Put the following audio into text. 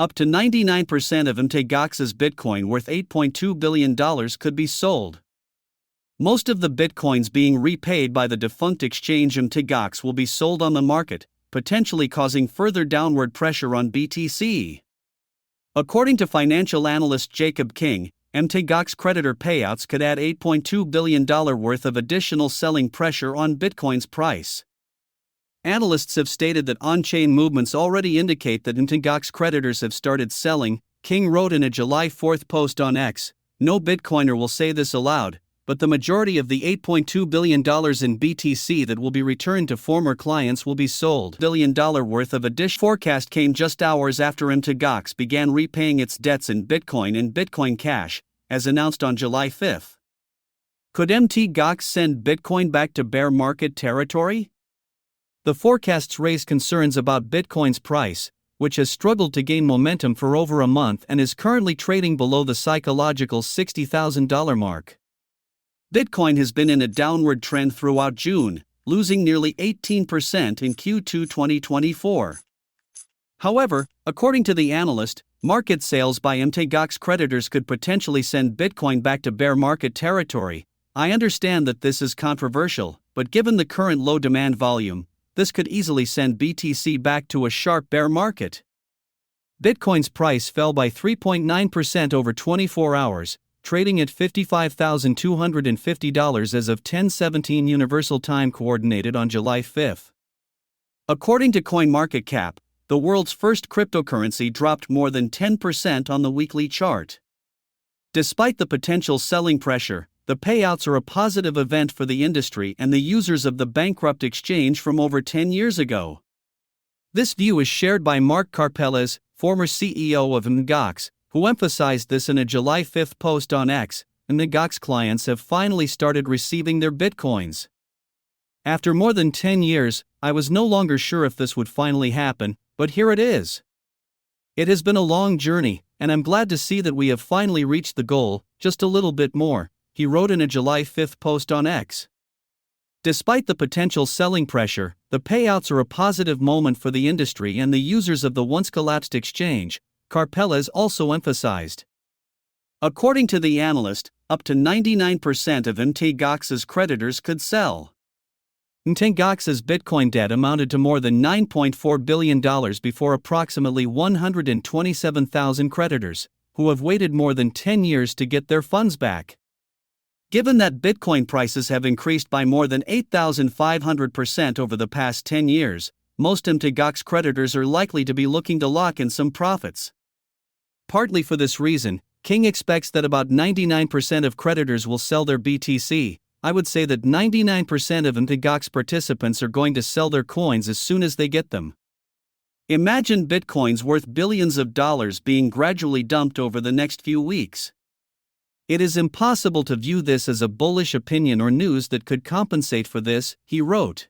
Up to 99% of Mt.Gox's Bitcoin worth $8.2 billion could be sold. Most of the Bitcoins being repaid by the defunct exchange Mt.Gox will be sold on the market, potentially causing further downward pressure on BTC. According to financial analyst Jacob King, Mt.Gox creditor payouts could add $8.2 billion worth of additional selling pressure on Bitcoin's price. Analysts have stated that on-chain movements already indicate that Mt.Gox creditors have started selling. King wrote in a July 4 post on X, "No Bitcoiner will say this aloud, but the majority of the $8.2 billion in BTC that will be returned to former clients will be sold." $1 billion worth of additional forecast came just hours after Mt.Gox began repaying its debts in Bitcoin and Bitcoin Cash, as announced on July 5. Could Mt.Gox send Bitcoin back to bear market territory? The forecasts raise concerns about Bitcoin's price, which has struggled to gain momentum for over a month and is currently trading below the psychological $60,000 mark. Bitcoin has been in a downward trend throughout June, losing nearly 18% in Q2 2024. However, according to the analyst, market sales by Mt.Gox creditors could potentially send Bitcoin back to bear market territory. I understand that this is controversial, but given the current low demand volume, this could easily send BTC back to a sharp bear market. Bitcoin's price fell by 3.9% over 24 hours, trading at $55,250 as of 10:17 Universal Time Coordinated on July 5. According to CoinMarketCap, the world's first cryptocurrency dropped more than 10% on the weekly chart. Despite the potential selling pressure, the payouts are a positive event for the industry and the users of the bankrupt exchange from over 10 years ago. This view is shared by Mark Karpelès, former CEO of Mt.Gox, who emphasized this in a July 5 post on X. Mt.Gox clients have finally started receiving their Bitcoins. After more than 10 years, I was no longer sure if this would finally happen, but here it is. It has been a long journey, and I'm glad to see that we have finally reached the goal, just a little bit more, he wrote in a July 5 post on X. Despite the potential selling pressure, the payouts are a positive moment for the industry and the users of the once-collapsed exchange, Karpelès also emphasized. According to the analyst, up to 99% of Mt.Gox's creditors could sell. Mt.Gox's Bitcoin debt amounted to more than $9.4 billion before approximately 127,000 creditors, who have waited more than 10 years to get their funds back. Given that Bitcoin prices have increased by more than 8,500% over the past 10 years, most Mt.Gox creditors are likely to be looking to lock in some profits. Partly for this reason, King expects that about 99% of creditors will sell their BTC. I would say that 99% of Mt.Gox participants are going to sell their coins as soon as they get them. Imagine Bitcoins worth billions of dollars being gradually dumped over the next few weeks. It is impossible to view this as a bullish opinion or news that could compensate for this, he wrote.